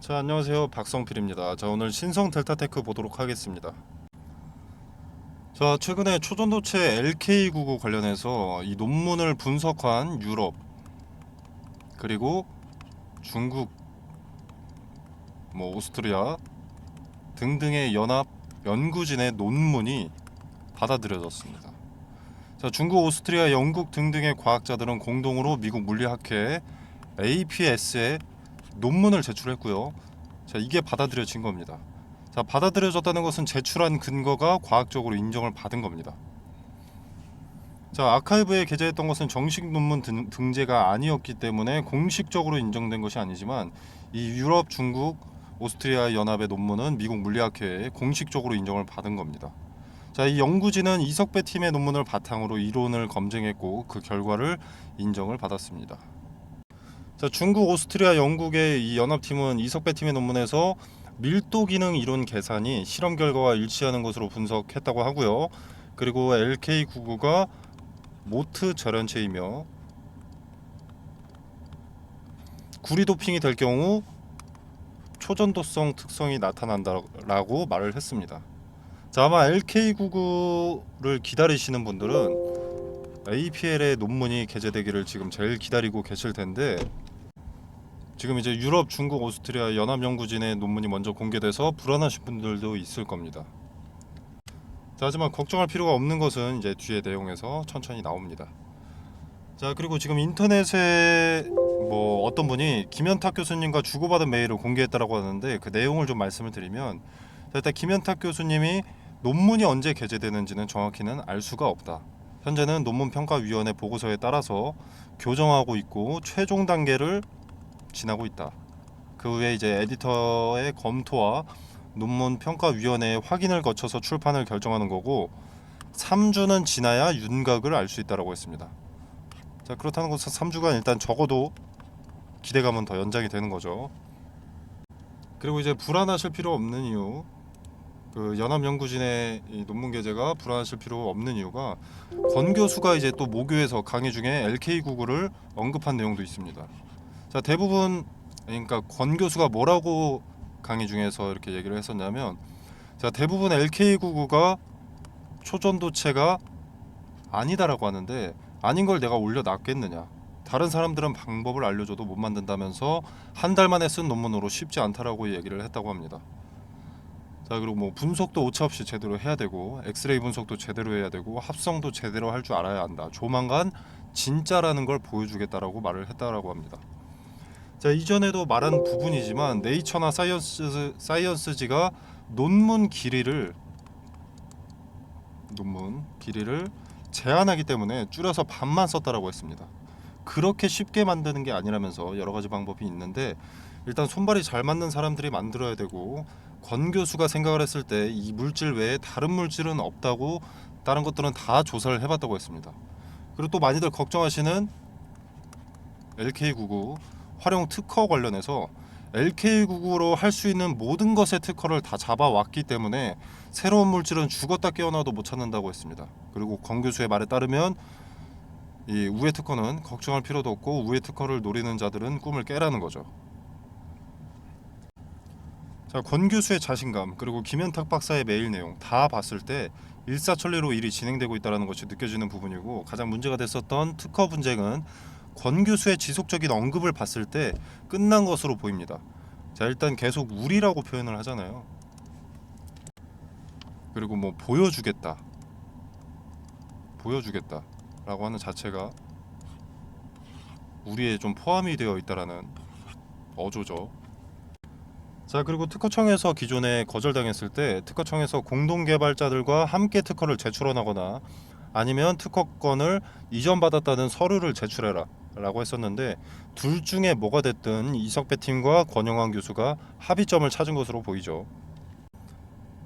자, 안녕하세요. 박성필입니다. 자, 오늘 신성 델타테크 보도록 하겠습니다. 자, 최근에 초전도체 LK99 관련해서 이 논문을 분석한 유럽 그리고 중국, 오스트리아 등등의 연합 연구진의 논문이 받아들여졌습니다. 자, 중국, 오스트리아, 영국 등등의 과학자들은 공동으로 미국 물리학회 APS에 논문을 제출했고요. 자, 이게 받아들여진 겁니다. 자, 받아들여졌다는 것은 제출한 근거가 과학적으로 인정을 받은 겁니다. 자, 아카이브에 게재했던 것은 정식 논문 등재가 아니었기 때문에 공식적으로 인정된 것이 아니지만 이 유럽, 중국, 오스트리아 연합의 논문은 미국 물리학회에 공식적으로 인정을 받은 겁니다. 자, 이 연구진은 이석배 팀의 논문을 바탕으로 이론을 검증했고 그 결과를 인정을 받았습니다. 자, 중국, 오스트리아, 영국의 이 연합팀은 이석배 팀의 논문에서 밀도 기능 이론 계산이 실험 결과와 일치하는 것으로 분석했다고 하고요. 그리고 LK99가 모트 절연체이며 구리 도핑이 될 경우 초전도성 특성이 나타난다라고 말을 했습니다. 자, 아마 LK99를 기다리시는 분들은 APL의 논문이 게재되기를 지금 제일 기다리고 계실 텐데, 지금 이제 유럽, 중국, 오스트리아 연합연구진의 논문이 먼저 공개돼서 불안하신 분들도 있을 겁니다. 자, 하지만 걱정할 필요가 없는 것은 이제 뒤에 내용에서 천천히 나옵니다. 자, 그리고 지금 인터넷에 어떤 분이 김현탁 교수님과 주고받은 메일을 공개했다라고 하는데, 그 내용을 좀 말씀을 드리면, 일단 김현탁 교수님이 논문이 언제 게재되는지는 정확히는 알 수가 없다. 현재는 논문평가위원회 보고서에 따라서 교정하고 있고 최종 단계를 지나고 있다. 그 후에 이제 에디터의 검토와 논문평가위원회의 확인을 거쳐서 출판을 결정하는 거고, 3주는 지나야 윤곽을 알 수 있다라고 했습니다. 자, 그렇다는 것은 3주간 일단 적어도 기대감은 더 연장이 되는 거죠. 그리고 이제 불안하실 필요 없는 이유, 그 연합연구진의 이 논문 게재가 불안하실 필요 없는 이유가, 권 교수가 이제 또 모교에서 강의 중에 LK99를 언급한 내용도 있습니다. 자, 대부분, 그러니까 권 교수가 뭐라고 강의 중에서 이렇게 얘기를 했었냐면, 자, 대부분 LK99가 초전도체가 아니다라고 하는데, 아닌 걸 내가 올려놨겠느냐, 다른 사람들은 방법을 알려줘도 못 만든다면서 한 달 만에 쓴 논문으로 쉽지 않다라고 얘기를 했다고 합니다. 자, 그리고 분석도 오차없이 제대로 해야 되고, 엑스레이 분석도 제대로 해야 되고, 합성도 제대로 할 줄 알아야 한다. 조만간 진짜라는 걸 보여주겠다라고 말을 했다라고 합니다. 자, 이전에도 말한 부분이지만 네이처나 사이언스지가 논문 길이를 제한하기 때문에 줄여서 반만 썼다라고 했습니다. 그렇게 쉽게 만드는 게 아니라면서 여러 가지 방법이 있는데, 일단 손발이 잘 맞는 사람들이 만들어야 되고, 권 교수가 생각을 했을 때 이 물질 외에 다른 물질은 없다고, 다른 것들은 다 조사를 해봤다고 했습니다. 그리고 또 많이들 걱정하시는 LK99 활용 특허 관련해서, LK99로 할 수 있는 모든 것의 특허를 다 잡아왔기 때문에 새로운 물질은 죽었다 깨어나도 못 찾는다고 했습니다. 그리고 권 교수의 말에 따르면 이 우회 특허는 걱정할 필요도 없고, 우회 특허를 노리는 자들은 꿈을 깨라는 거죠. 자, 권 교수의 자신감, 그리고 김현탁 박사의 메일 내용 다 봤을 때 일사천리로 일이 진행되고 있다는 것이 느껴지는 부분이고, 가장 문제가 됐었던 특허 분쟁은 권 교수의 지속적인 언급을 봤을 때 끝난 것으로 보입니다. 자, 일단 계속 우리라고 표현을 하잖아요. 그리고 보여주겠다라고 하는 자체가 우리에 좀 포함이 되어 있다라는 어조죠. 자, 그리고 특허청에서 기존에 거절당했을 때 특허청에서 공동개발자들과 함께 특허를 제출하거나 아니면 특허권을 이전받았다는 서류를 제출해라 라고 했었는데, 둘 중에 뭐가 됐든 이석배 팀과 권영환 교수가 합의점을 찾은 것으로 보이죠.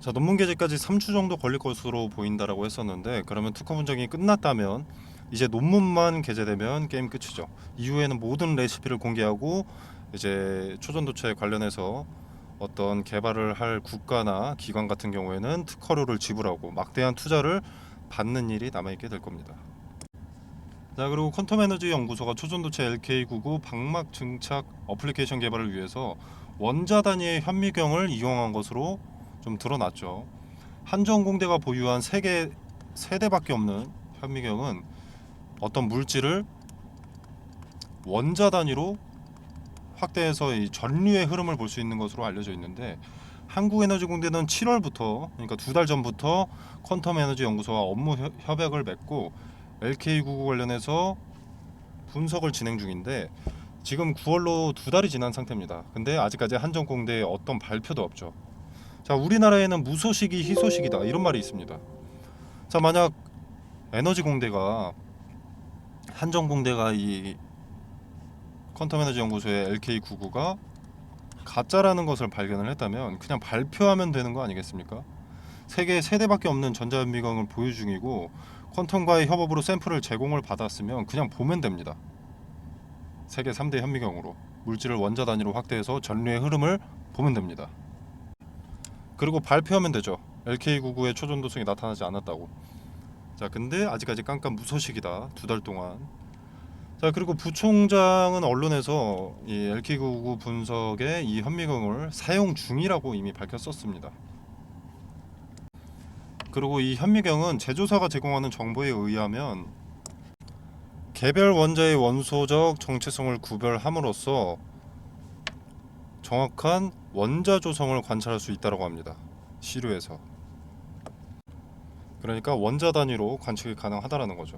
자, 논문 게재까지 3주 정도 걸릴 것으로 보인다라고 했었는데, 그러면 특허 분쟁이 끝났다면 이제 논문만 게재되면 게임 끝이죠. 이후에는 모든 레시피를 공개하고, 이제 초전도체 관련해서 어떤 개발을 할 국가나 기관 같은 경우에는 특허료를 지불하고 막대한 투자를 받는 일이 남아있게 될 겁니다. 자, 그리고 퀀텀에너지 연구소가 초전도체 LK99 방막 증착 어플리케이션 개발을 위해서 원자 단위의 현미경을 이용한 것으로 좀 드러났죠. 한전공대가 보유한 세대밖에 없는 현미경은 어떤 물질을 원자 단위로 확대해서 이 전류의 흐름을 볼 수 있는 것으로 알려져 있는데, 한국에너지공대는 7월부터, 그러니까 2달 전부터 퀀텀에너지연구소와 업무 협약을 맺고 LK99 관련해서 분석을 진행 중인데, 지금 9월로 2달이 지난 상태입니다. 근데 아직까지 한전공대에 어떤 발표도 없죠. 자, 우리나라에는 무소식이 희소식이다 이런 말이 있습니다. 자, 만약 에너지공대가 한전공대가 이 퀀텀에너지연구소의 LK99가 가짜라는 것을 발견을 했다면 그냥 발표하면 되는 거 아니겠습니까? 세계 세대밖에 없는 전자현미경을 보유 중이고 퀀텀과의 협업으로 샘플을 제공을 받았으면 그냥 보면 됩니다. 세계 3대 현미경으로 물질을 원자 단위로 확대해서 전류의 흐름을 보면 됩니다. 그리고 발표하면 되죠. LK99의 초전도성이 나타나지 않았다고. 자, 근데 아직까지 깜깜 무소식이다. 2달 동안. 자, 그리고 부총장은 언론에서 이 LK99 분석에 이 현미경을 사용 중이라고 이미 밝혔었습니다. 그리고 이 현미경은 제조사가 제공하는 정보에 의하면 개별 원자의 원소적 정체성을 구별함으로써 정확한 원자 조성을 관찰할 수 있다고 합니다. 시료에서. 그러니까 원자 단위로 관측이 가능하다라는 거죠.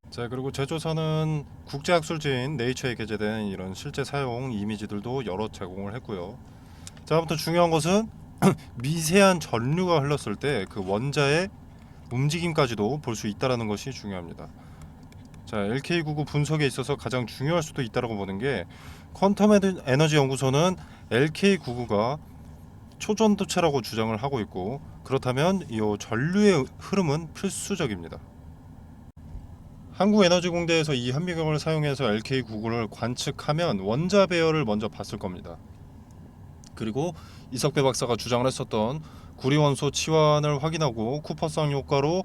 자, 그리고 제조사는 국제학술지인 네이처에 게재된 이런 실제 사용 이미지들도 여러 제공을 했고요. 자, 아무튼 중요한 것은 미세한 전류가 흘렀을 때 그 원자의 움직임까지도 볼 수 있다라는 것이 중요합니다. 자, LK99 분석에 있어서 가장 중요할 수도 있다라고 보는 게, 퀀텀 에너지 연구소는 LK99가 초전도체라고 주장을 하고 있고, 그렇다면 이 전류의 흐름은 필수적입니다. 한국에너지공대에서 이 현미경을 사용해서 LK99를 관측하면 원자 배열을 먼저 봤을 겁니다. 그리고 이석배 박사가 주장을 했었던 구리원소 치환을 확인하고 쿠퍼성 효과로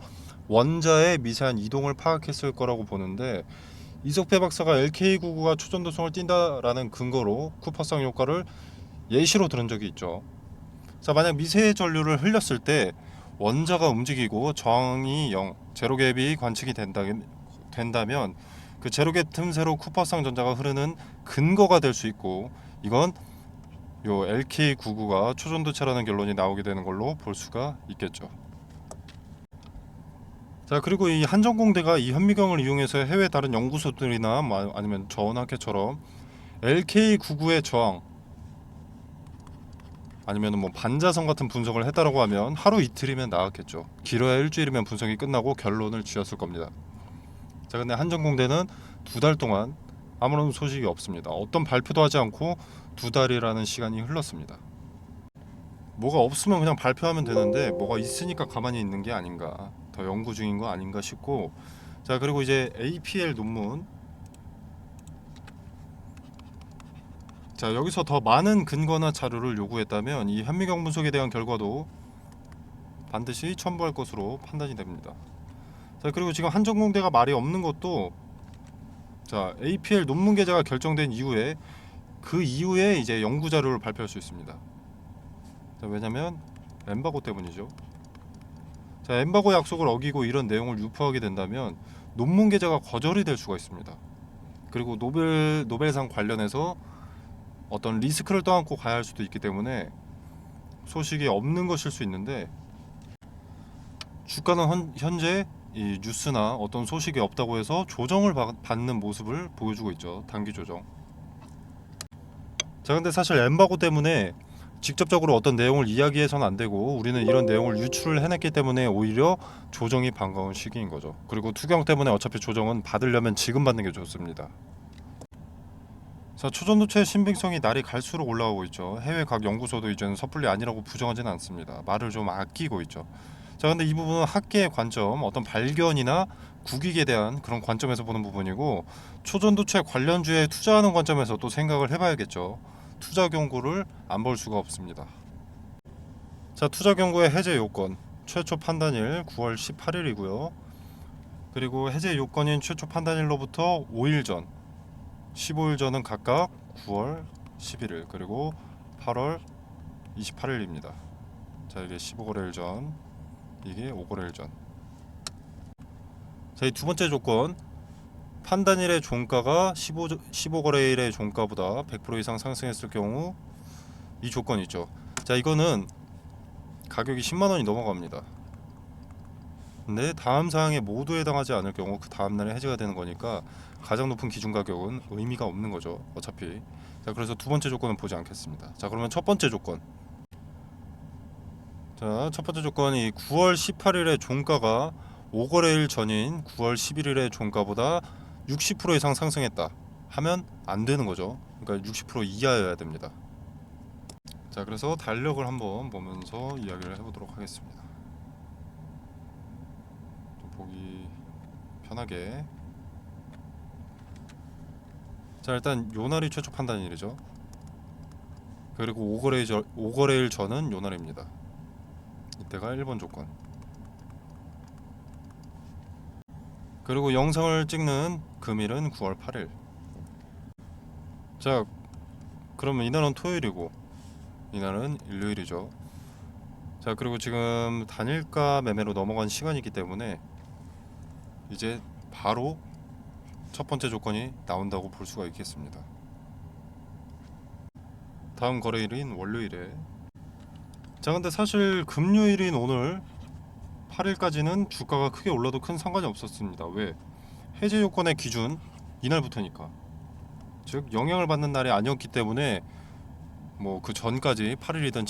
원자의 미세한 이동을 파악했을 거라고 보는데, 이석배 박사가 LK99가 초전도성을 띈다라는 근거로 쿠퍼성 효과를 예시로 들은 적이 있죠. 자, 만약 미세 전류를 흘렸을 때 원자가 움직이고 저항이 0, 제로갭이 관측이 된다면 그 제로갭 틈새로 쿠퍼성 전자가 흐르는 근거가 될 수 있고, 이건 요 LK99가 초전도체라는 결론이 나오게 되는 걸로 볼 수가 있겠죠. 자, 그리고 이 한전공대가 이 현미경을 이용해서 해외 다른 연구소들이나 아니면 저온학회처럼 LK99의 저항 아니면 뭐 반자성 같은 분석을 했다라고 하면 하루 이틀이면 나왔겠죠. 길어야 일주일이면 분석이 끝나고 결론을 지었을 겁니다. 자, 근데 한전공대는 2달 동안 아무런 소식이 없습니다. 어떤 발표도 하지 않고 2달이라는 시간이 흘렀습니다. 뭐가 없으면 그냥 발표하면 되는데 뭐가 있으니까 가만히 있는 게 아닌가, 더 연구 중인 거 아닌가 싶고. 자, 그리고 이제 APL 논문. 자, 여기서 더 많은 근거나 자료를 요구했다면 이 현미경 분석에 대한 결과도 반드시 첨부할 것으로 판단이 됩니다. 자, 그리고 지금 한전공대가 말이 없는 것도, 자, APL 논문 게재가 결정된 이후에 그 이후에 이제 연구 자료를 발표할 수 있습니다. 자, 왜냐면 엠바고 때문이죠. 자, 엠바고 약속을 어기고 이런 내용을 유포하게 된다면 논문 게재가 거절이 될 수가 있습니다. 그리고 노벨상 관련해서 어떤 리스크를 떠안고 가야 할 수도 있기 때문에 소식이 없는 것일 수 있는데, 주가는 현재 이 뉴스나 어떤 소식이 없다고 해서 조정을 받는 모습을 보여주고 있죠. 단기 조정. 자, 근데 사실 엠바고 때문에 직접적으로 어떤 내용을 이야기해서는 안 되고, 우리는 이런 내용을 유출을 해냈기 때문에 오히려 조정이 반가운 시기인 거죠. 그리고 투경 때문에 어차피 조정은 받으려면 지금 받는 게 좋습니다. 자, 초전도체의 신빙성이 날이 갈수록 올라오고 있죠. 해외 각 연구소도 이제는 섣불리 아니라고 부정하지는 않습니다. 말을 좀 아끼고 있죠. 자, 근데 이 부분은 학계의 관점, 어떤 발견이나 국익에 대한 그런 관점에서 보는 부분이고, 초전도체 관련주에 투자하는 관점에서 또 생각을 해봐야겠죠. 투자 경고를 안 볼 수가 없습니다. 자, 투자 경고의 해제 요건, 최초 판단일 9월 18일이고요. 그리고 해제 요건인 최초 판단일로부터 5일 전, 15일 전은 각각 9월 11일 그리고 8월 28일입니다. 자, 이게 15거래일 전, 이게 5거래일 전. 자, 이 두 번째 조건, 판단일의 종가가 15거래일의 종가보다 100% 이상 상승했을 경우 이 조건이 있죠. 자, 이거는 가격이 10만 원이 넘어갑니다. 근데 다음 사항에 모두 해당하지 않을 경우 그 다음 날에 해지가 되는 거니까 가장 높은 기준 가격은 의미가 없는 거죠, 어차피. 자, 그래서 두 번째 조건은 보지 않겠습니다. 자, 그러면 첫 번째 조건. 자, 첫 번째 조건이 9월 18일의 종가가 5거래일 전인 9월 11일의 종가보다 60% 이상 상승했다 하면 안 되는 거죠. 그러니까 60% 이하여야 됩니다. 자, 그래서 달력을 한번 보면서 이야기를 해보도록 하겠습니다. 좀 보기 편하게. 자, 일단 요날이 최초 판단일이죠. 그리고 5거래일 전은 요날입니다. 이때가 1번 조건. 그리고 영상을 찍는 금일은 9월 8일. 자, 그러면 이날은 토요일이고 이날은 일요일이죠. 자, 그리고 지금 단일가 매매로 넘어간 시간이기 때문에 이제 바로 첫 번째 조건이 나온다고 볼 수가 있겠습니다. 다음 거래일인 월요일에. 자, 근데 사실 금요일인 오늘 8일까지는 주가가 크게 올라도 큰 상관이 없었습니다. 왜? 해제 요건의 기준 이날부터니까. 즉 영향을 받는 날이 아니었기 때문에 뭐 그 전까지 8일이든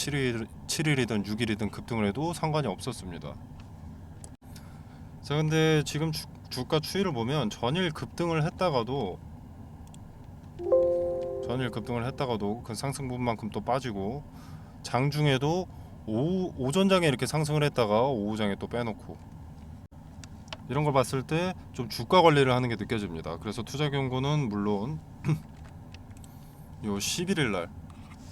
7일이든 6일이든 급등을 해도 상관이 없었습니다. 자, 근데 지금 주가 추이를 보면 전일 급등을 했다가도 그 상승분만큼 또 빠지고 장중에도 오전장에 이렇게 상승을 했다가 오후장에 또 빼놓고 이런 걸 봤을 때 좀 주가 관리를 하는 게 느껴집니다. 그래서 투자 경고는 물론 요 11일 날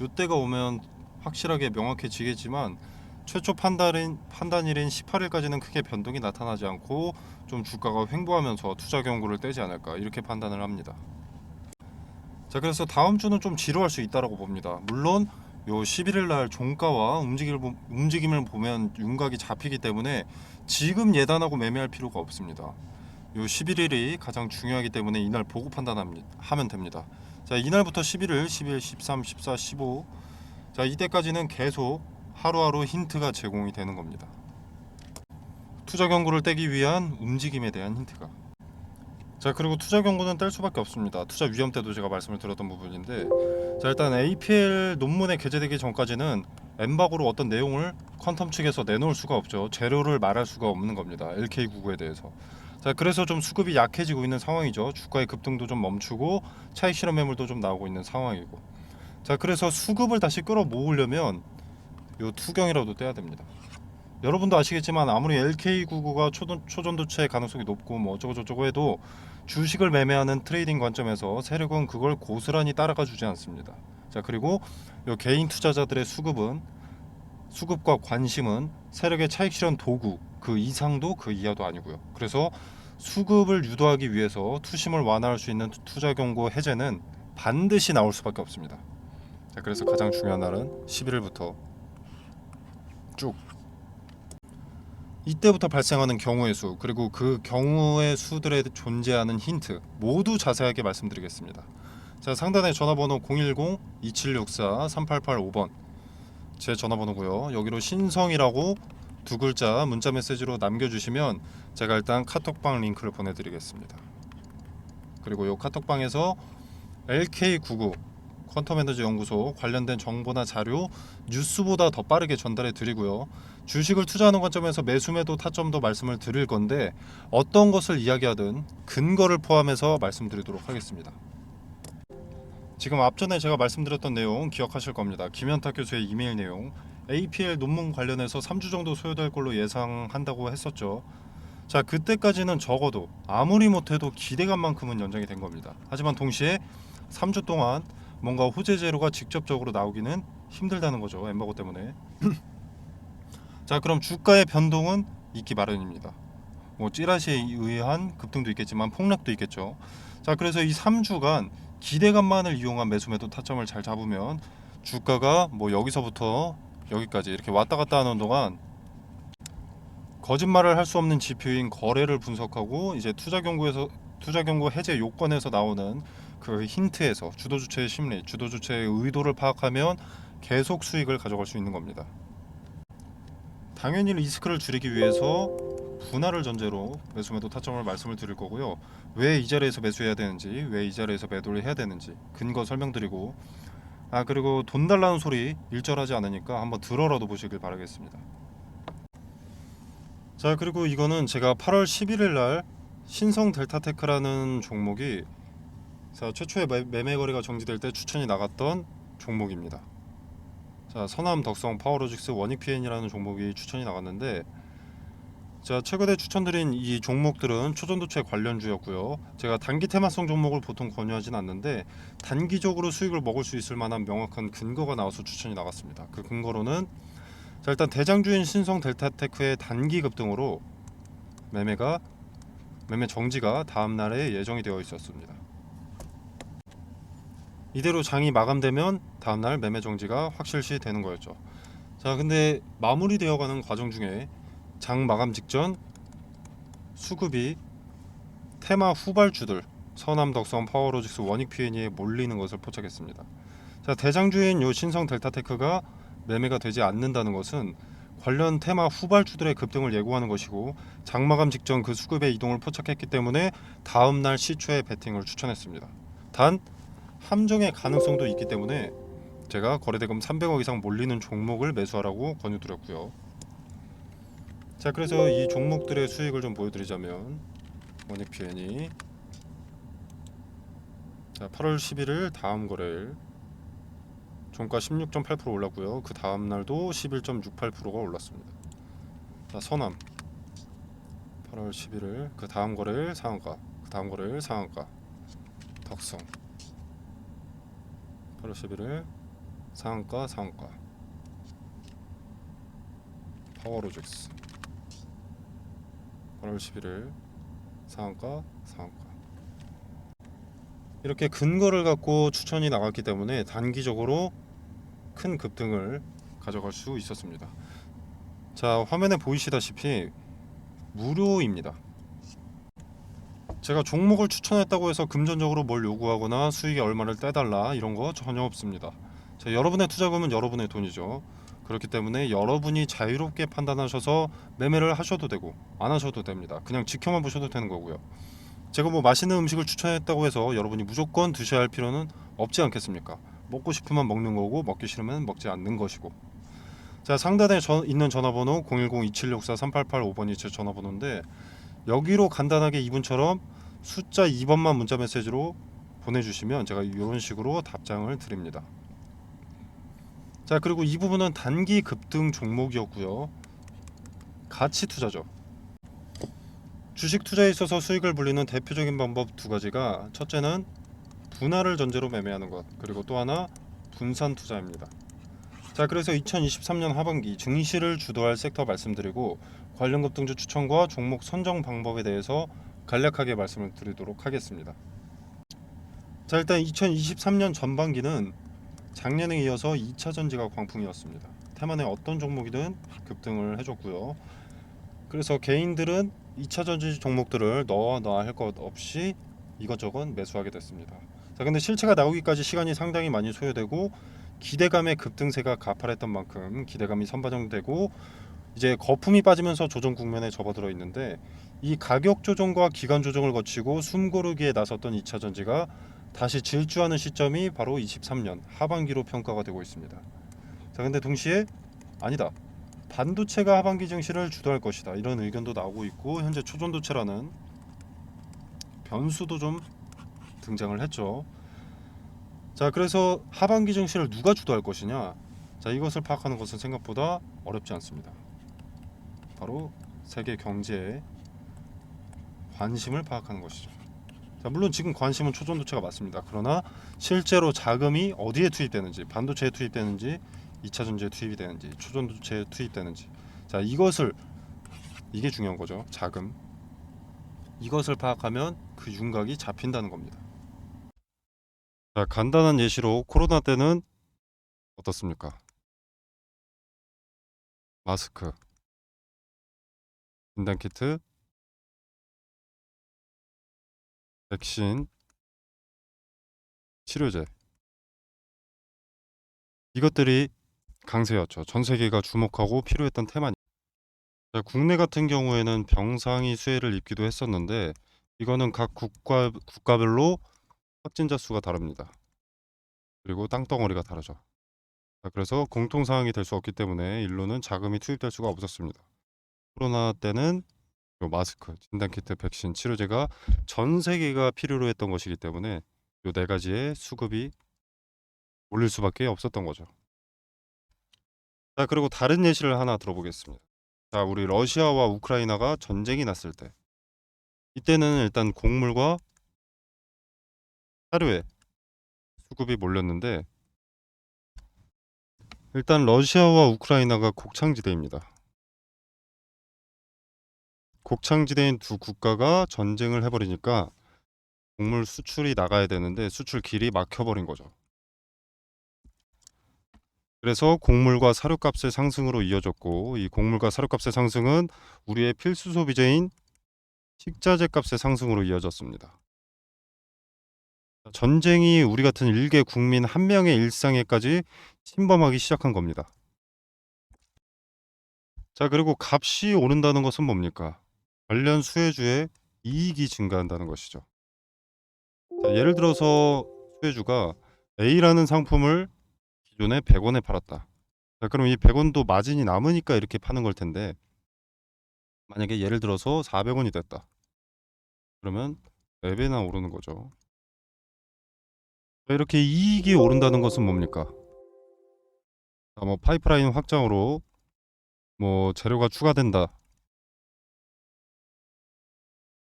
요때가 오면 확실하게 명확해지겠지만 최초 판단일인 18일까지는 크게 변동이 나타나지 않고 좀 주가가 횡보하면서 투자 경고를 떼지 않을까 이렇게 판단을 합니다. 자, 그래서 다음 주는 좀 지루할 수 있다라고 봅니다. 물론 요 11일 날 종가와 움직임을 보면 윤곽이 잡히기 때문에 지금 예단하고 매매할 필요가 없습니다. 요 11일이 가장 중요하기 때문에 이날 보고 판단하면 됩니다. 자, 이날부터 11일, 12일, 13, 14, 15. 자, 이때까지는 계속 하루하루 힌트가 제공이 되는 겁니다. 투자 경고를 떼기 위한 움직임에 대한 힌트가. 자, 그리고 투자 경고는 뗄 수밖에 없습니다. 투자 위험 때도 제가 말씀을 드렸던 부분인데, 자, 일단 APL 논문에 게재되기 전까지는 엠바고로 어떤 내용을 퀀텀 측에서 내놓을 수가 없죠. 재료를 말할 수가 없는 겁니다. LK99에 대해서. 자, 그래서 좀 수급이 약해지고 있는 상황이죠. 주가의 급등도 좀 멈추고 차익 실현 매물도 좀 나오고 있는 상황이고. 자, 그래서 수급을 다시 끌어모으려면 요 투경이라도 떼야 됩니다. 여러분도 아시겠지만 아무리 LK99가 초전도체 가능성이 높고 뭐 어쩌고저쩌고 해도 주식을 매매하는 트레이딩 관점에서 세력은 그걸 고스란히 따라가 주지 않습니다. 자, 그리고 요 개인 투자자들의 수급과 관심은 세력의 차익 실현 도구 그 이상도 그 이하도 아니고요. 그래서 수급을 유도하기 위해서 투심을 완화할 수 있는 투자 경고 해제는 반드시 나올 수밖에 없습니다. 자, 그래서 가장 중요한 날은 11일부터 쭉 이때부터 발생하는 경우의 수 그리고 그 경우의 수들에 존재하는 힌트 모두 자세하게 말씀드리겠습니다. 자, 상단에 전화번호 010-2764-3885번 제 전화번호고요. 여기로 신성이라고 두 글자 문자 메시지로 남겨주시면 제가 일단 카톡방 링크를 보내드리겠습니다. 그리고 이 카톡방에서 LK99 퀀텀에너지 연구소 관련된 정보나 자료 뉴스보다 더 빠르게 전달해 드리고요. 주식을 투자하는 관점에서 매수매도 타점도 말씀을 드릴 건데 어떤 것을 이야기하든 근거를 포함해서 말씀드리도록 하겠습니다. 지금 앞전에 제가 말씀드렸던 내용 기억하실 겁니다. 김현탁 교수의 이메일 내용 APL 논문 관련해서 3주 정도 소요될 걸로 예상한다고 했었죠. 자, 그때까지는 적어도 아무리 못해도 기대감만큼은 연장이 된 겁니다. 하지만 동시에 3주 동안 뭔가 호재 재료가 직접적으로 나오기는 힘들다는 거죠. 엠바고 때문에. 자, 그럼 주가의 변동은 있기 마련입니다. 뭐 찌라시에 의한 급등도 있겠지만 폭락도 있겠죠. 자, 그래서 이 3주간 기대감만을 이용한 매수 매도 타점을 잘 잡으면 주가가 뭐 여기서부터 여기까지 이렇게 왔다 갔다 하는 동안 거짓말을 할 수 없는 지표인 거래를 분석하고 이제 투자 경고 해제 요건에서 나오는 그 힌트에서 주도 주체의 심리, 주도 주체의 의도를 파악하면 계속 수익을 가져갈 수 있는 겁니다. 당연히 리스크를 줄이기 위해서 분할을 전제로 매수 매도 타점을 말씀을 드릴 거고요. 왜 이 자리에서 매수해야 되는지, 왜 이 자리에서 매도를 해야 되는지 근거 설명드리고, 그리고 돈 달라는 소리 일절하지 않으니까 한번 들어라도 보시길 바라겠습니다. 자, 그리고 이거는 제가 8월 11일 날 신성 델타테크라는 종목이 최초의 매매 거래가 정지될 때 추천이 나갔던 종목입니다. 자, 서남 덕성 파워로직스 원익 PN이라는 종목이 추천이 나갔는데, 자, 최근에 추천드린 이 종목들은 초전도체 관련주였고요. 제가 단기 테마성 종목을 보통 권유하진 않는데 단기적으로 수익을 먹을 수 있을 만한 명확한 근거가 나와서 추천이 나갔습니다. 그 근거로는 일단 대장주인 신성 델타테크의 단기 급등으로 매매 정지가 다음 날에 예정이 되어 있었습니다. 이대로 장이 마감되면 다음 날 매매 정지가 확실시 되는 거였죠. 자, 근데 마무리되어가는 과정 중에 장 마감 직전 수급이 테마 후발주들 서남 덕성 파워로직스 원익 PN에 몰리는 것을 포착했습니다. 자, 대장주인 요 신성 델타테크가 매매가 되지 않는다는 것은 관련 테마 후발주들의 급등을 예고하는 것이고 장마감 직전 그 수급의 이동을 포착했기 때문에 다음 날 시초에 베팅을 추천했습니다. 단 함정의 가능성도 있기 때문에 제가 거래대금 300억 이상 몰리는 종목을 매수하라고 권유드렸고요. 자, 그래서 이 종목들의 수익을 좀 보여드리자면 원익 PN이 8월 11일 다음 거래일 종가 16.8% 올랐고요. 그 다음 날도 11.68%가 올랐습니다. 자, 서남 8월 11일 그 다음 거래일 상한가, 그 다음 거래일 상한가. 덕성 8월 11일 상한가, 상한가. 파워로직스 8월 11일 상한가, 상한가. 이렇게 근거를 갖고 추천이 나갔기 때문에 단기적으로 큰 급등을 가져갈 수 있었습니다. 자, 화면에 보이시다시피 무료입니다. 제가 종목을 추천했다고 해서 금전적으로 뭘 요구하거나 수익의 얼마를 떼달라 이런 거 전혀 없습니다. 자, 여러분의 투자금은 여러분의 돈이죠. 그렇기 때문에 여러분이 자유롭게 판단하셔서 매매를 하셔도 되고 안 하셔도 됩니다. 그냥 지켜만 보셔도 되는 거고요. 제가 뭐 맛있는 음식을 추천했다고 해서 여러분이 무조건 드셔야 할 필요는 없지 않겠습니까? 먹고 싶으면 먹는 거고 먹기 싫으면 먹지 않는 것이고. 자, 상단에 있는 전화번호 010-2764-3885번이 제 전화번호인데 여기로 간단하게 이분처럼 숫자 2번만 문자 메시지로 보내주시면 제가 이런 식으로 답장을 드립니다. 자, 그리고 이 부분은 단기 급등 종목이었고요. 가치 투자죠. 주식 투자에 있어서 수익을 불리는 대표적인 방법 두 가지가, 첫째는 분할을 전제로 매매하는 것, 그리고 또 하나 분산 투자입니다. 자, 그래서 2023년 하반기 증시를 주도할 섹터 말씀드리고 관련 급등주 추천과 종목 선정 방법에 대해서 간략하게 말씀을 드리도록 하겠습니다. 자, 일단 2023년 전반기는 작년에 이어서 2차 전지가 광풍이었습니다. 테만의 어떤 종목이든 급등을 해줬고요. 그래서 개인들은 2차 전지 종목들을 넣어놔야 할 것 없이 이것저것 매수하게 됐습니다. 자, 근데 실체가 나오기까지 시간이 상당히 많이 소요되고 기대감의 급등세가 가팔했던 만큼 기대감이 선반영되고 이제 거품이 빠지면서 조정 국면에 접어들어 있는데, 이 가격 조정과 기간 조정을 거치고 숨고르기에 나섰던 2차 전지가 다시 질주하는 시점이 바로 23년 하반기로 평가가 되고 있습니다. 자, 근데 동시에 아니다, 반도체가 하반기 증시를 주도할 것이다, 이런 의견도 나오고 있고 현재 초전도체라는 변수도 좀 등장을 했죠. 자, 그래서 하반기 증시를 누가 주도할 것이냐, 자, 이것을 파악하는 것은 생각보다 어렵지 않습니다. 바로 세계 경제의 관심을 파악하는 것이죠. 자, 물론 지금 관심은 초전도체가 맞습니다. 그러나 실제로 자금이 어디에 투입되는지, 반도체에 투입되는지, 2차 전지에 투입이 되는지, 초전도체에 투입되는지, 자, 이게 중요한 거죠. 자금, 이것을 파악하면 그 윤곽이 잡힌다는 겁니다. 자, 간단한 예시로 코로나 때는 어떻습니까? 마스크, 진단키트, 백신, 치료제. 이것들이 강세였죠. 전 세계가 주목하고 필요했던 테마니. 자, 국내 같은 경우에는 병상이 수혜를 입기도 했었는데 이거는 각 국가별로 확진자 수가 다릅니다. 그리고 땅덩어리가 다르죠. 자, 그래서 공통 사항이 될 수 없기 때문에 일로는 자금이 투입될 수가 없었습니다. 코로나 때는 요 마스크, 진단키트, 백신, 치료제가 전 세계가 필요로 했던 것이기 때문에 요 네 가지의 수급이 올릴 수밖에 없었던 거죠. 자, 그리고 다른 예시를 하나 들어보겠습니다. 자, 우리 러시아와 우크라이나가 전쟁이 났을 때 이때는 일단 곡물과 사료에 수급이 몰렸는데 일단 러시아와 우크라이나가 곡창지대입니다. 곡창지대인 두 국가가 전쟁을 해버리니까 곡물 수출이 나가야 되는데 수출 길이 막혀버린 거죠. 그래서 곡물과 사료값의 상승으로 이어졌고 이 곡물과 사료값의 상승은 우리의 필수 소비재인 식자재 값의 상승으로 이어졌습니다. 전쟁이 우리 같은 일개 국민 한 명의 일상에까지 침범하기 시작한 겁니다. 자, 그리고 값이 오른다는 것은 뭡니까? 관련 수혜주의 이익이 증가한다는 것이죠. 자, 예를 들어서 수혜주가 A라는 상품을 기존에 100원에 팔았다. 자, 그럼 이 100원도 마진이 남으니까 이렇게 파는 걸 텐데 만약에 예를 들어서 400원이 됐다. 그러면 4배나 오르는 거죠. 자, 이렇게 이익이 오른다는 것은 뭡니까? 자, 뭐 파이프라인 확장으로 뭐 재료가 추가된다.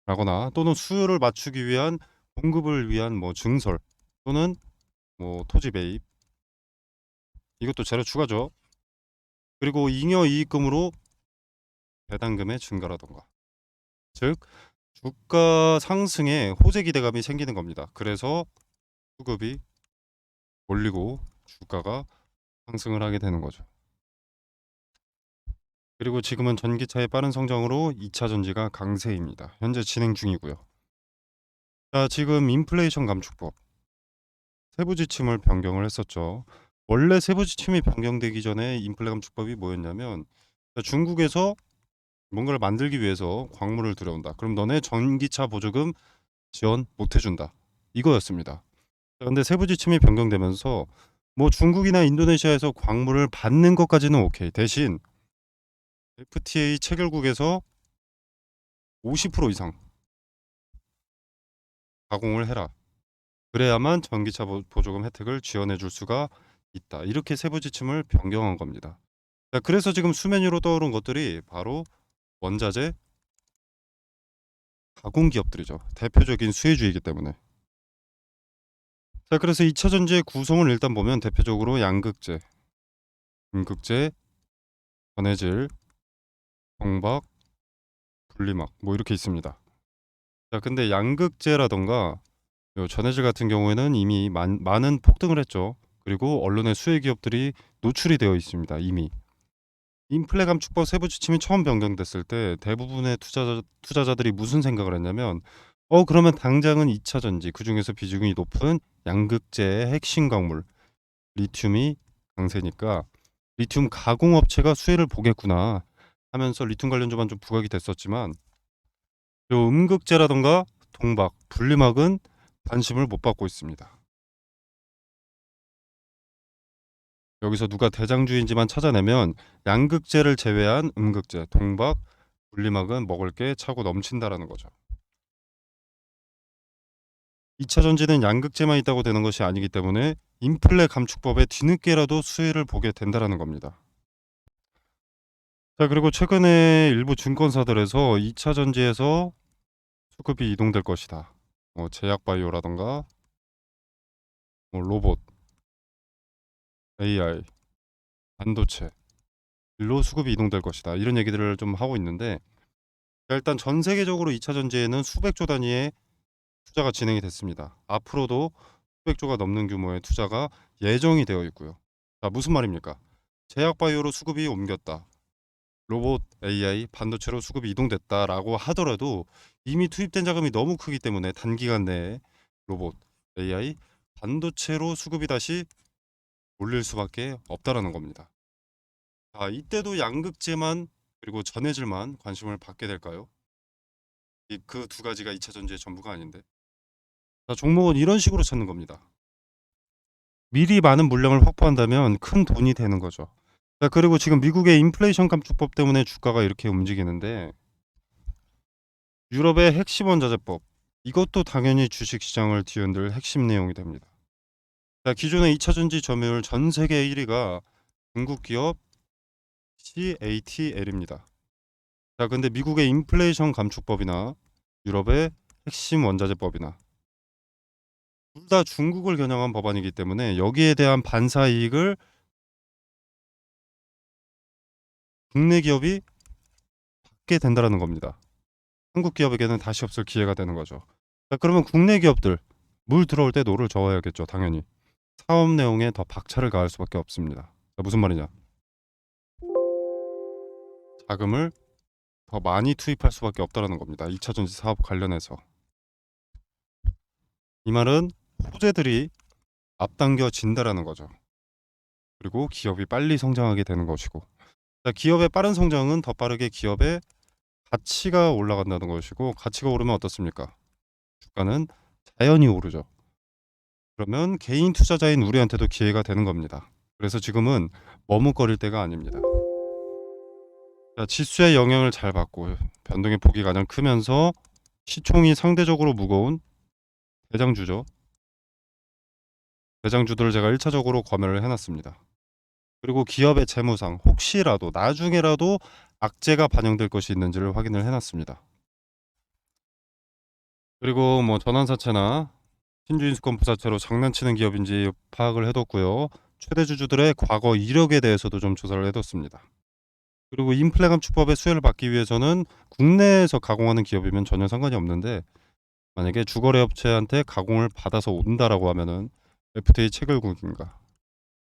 라거나 또는 수요를 맞추기 위한 공급을 위한 뭐 증설 또는 뭐 토지 매입 이것도 재료 추가죠. 그리고 잉여 이익금으로 배당금의 증가라던가 즉 주가 상승에 호재 기대감이 생기는 겁니다. 그래서 수급이 몰리고 주가가 상승을 하게 되는 거죠. 그리고 지금은 전기차의 빠른 성장으로 2차 전지가 강세입니다. 현재 진행 중이고요. 자, 지금 인플레이션 감축법 세부 지침을 변경을 했었죠. 원래 세부 지침이 변경되기 전에 인플레 감축법이 뭐였냐면 중국에서 뭔가를 만들기 위해서 광물을 들여온다. 그럼 너네 전기차 보조금 지원 못 해준다. 이거였습니다. 근데 세부 지침이 변경되면서 뭐 중국이나 인도네시아에서 광물을 받는 것까지는 오케이. 대신 FTA 체결국에서 50% 이상 가공을 해라. 그래야만 전기차 보조금 혜택을 지원해 줄 수가 있다. 이렇게 세부 지침을 변경한 겁니다. 자, 그래서 지금 수면 위로 떠오른 것들이 바로 원자재 가공 기업들이죠. 대표적인 수혜주이기 때문에. 자, 그래서 2차 전지의 구성을 일단 보면 대표적으로 양극재, 음극재, 전해질, 정박, 분리막 뭐 이렇게 있습니다. 자, 근데 양극재라던가 요 전해질 같은 경우에는 이미 많은 폭등을 했죠. 그리고 언론의 수혜 기업들이 노출이 되어 있습니다. 이미. 인플레 감축법 세부 지침이 처음 변경됐을 때 대부분의 투자자들이 무슨 생각을 했냐면 그러면 당장은 2차 전지 그중에서 비중이 높은 양극재의 핵심 광물 리튬이 강세니까 리튬 가공업체가 수혜를 보겠구나 하면서 리튬 관련주만 좀 부각이 됐었지만 요 음극재라던가 동박, 분리막은 관심을 못 받고 있습니다. 여기서 누가 대장주인지만 찾아내면 양극재를 제외한 음극재, 동박, 분리막은 먹을 게 차고 넘친다라는 거죠. 2차 전지는 양극재만 있다고 되는 것이 아니기 때문에 인플레 감축법에 뒤늦게라도 수혜를 보게 된다라는 겁니다. 자, 그리고 최근에 일부 증권사들에서 2차 전지에서 수급이 이동될 것이다. 뭐 제약바이오라던가 뭐 로봇, AI, 반도체 일로 수급이 이동될 것이다. 이런 얘기들을 좀 하고 있는데 일단 전 세계적으로 2차 전지에는 수백조 단위의 투자가 진행이 됐습니다. 앞으로도 수백조가 넘는 규모의 투자가 예정이 되어 있고요. 자, 무슨 말입니까? 제약바이오로 수급이 옮겼다. 로봇, AI, 반도체로 수급이 이동됐다라고 하더라도 이미 투입된 자금이 너무 크기 때문에 단기간 내에 로봇, AI, 반도체로 수급이 다시 몰릴 수밖에 없다라는 겁니다. 자, 이때도 양극재만 그리고 전해질만 관심을 받게 될까요? 그 두 가지가 2차 전지의 전부가 아닌데. 자, 종목은 이런 식으로 찾는 겁니다. 미리 많은 물량을 확보한다면 큰 돈이 되는 거죠. 자, 그리고 지금 미국의 인플레이션 감축법 때문에 주가가 이렇게 움직이는데 유럽의 핵심 원자재법 이것도 당연히 주식시장을 뒤흔들 핵심 내용이 됩니다. 자, 기존의 2차 전지 점유율 전 세계 1위가 중국 기업 CATL입니다. 자, 근데 미국의 인플레이션 감축법이나 유럽의 핵심 원자재법이나 둘 다 중국을 겨냥한 법안이기 때문에 여기에 대한 반사 이익을 국내 기업이 받게 된다는 겁니다. 한국 기업에게는 다시 없을 기회가 되는 거죠. 자, 그러면 국내 기업들 물 들어올 때 노를 저어야겠죠. 당연히 사업 내용에 더 박차를 가할 수밖에 없습니다. 자, 무슨 말이냐? 자금을 더 많이 투입할 수밖에 없다는 겁니다. 2차 전지 사업 관련해서. 이 말은 호재들이 앞당겨진다라는 거죠. 그리고 기업이 빨리 성장하게 되는 것이고, 자, 기업의 빠른 성장은 더 빠르게 기업의 가치가 올라간다는 것이고, 가치가 오르면 어떻습니까? 주가는 자연히 오르죠. 그러면 개인 투자자인 우리한테도 기회가 되는 겁니다. 그래서 지금은 머뭇거릴 때가 아닙니다. 자, 지수의 영향을 잘 받고 변동의 폭이 가장 크면서 시총이 상대적으로 무거운 대장주죠. 대장주들을 제가 1차적으로 검열을 해놨습니다. 그리고 기업의 재무상 혹시라도 나중에라도 악재가 반영될 것이 있는지를 확인을 해놨습니다. 그리고 뭐 전환사채나 신주인수권 부사채로 장난치는 기업인지 파악을 해뒀고요. 최대 주주들의 과거 이력에 대해서도 좀 조사를 해뒀습니다. 그리고 인플레 감축법의 수혜를 받기 위해서는 국내에서 가공하는 기업이면 전혀 상관이 없는데 만약에 주거래 업체한테 가공을 받아서 온다라고 하면은 FTA 체결국인가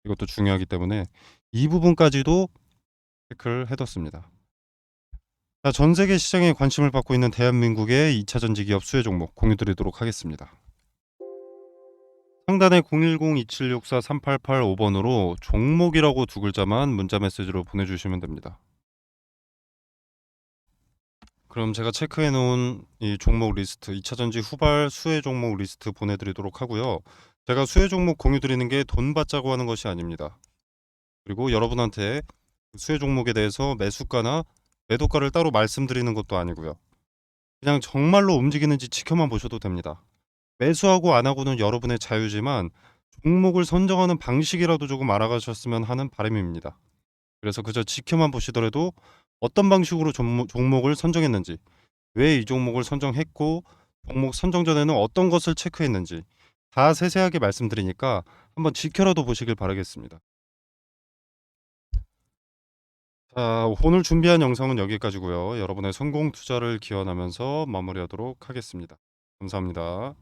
이것도 중요하기 때문에 이 부분까지도 체크를 해뒀습니다. 자, 전 세계 시장에 관심을 받고 있는 대한민국의 2차 전지 기업 수혜 종목 공유드리도록 하겠습니다. 상단에 010-2764-3885번으로 종목이라고 두 글자만 문자 메시지로 보내주시면 됩니다. 그럼 제가 체크해 놓은 이 종목 리스트 2차 전지 후발 수혜 종목 리스트 보내드리도록 하고요. 제가 수혜 종목 공유 드리는 게 돈 받자고 하는 것이 아닙니다. 그리고 여러분한테 수혜 종목에 대해서 매수가나 매도가를 따로 말씀드리는 것도 아니고요. 그냥 정말로 움직이는지 지켜만 보셔도 됩니다. 매수하고 안 하고는 여러분의 자유지만 종목을 선정하는 방식이라도 조금 알아가셨으면 하는 바람입니다. 그래서 그저 지켜만 보시더라도 어떤 방식으로 종목을 선정했는지, 왜 이 종목을 선정했고, 종목 선정 전에는 어떤 것을 체크했는지 다 세세하게 말씀드리니까 한번 지켜라도 보시길 바라겠습니다. 자, 오늘 준비한 영상은 여기까지고요. 여러분의 성공 투자를 기원하면서 마무리하도록 하겠습니다. 감사합니다.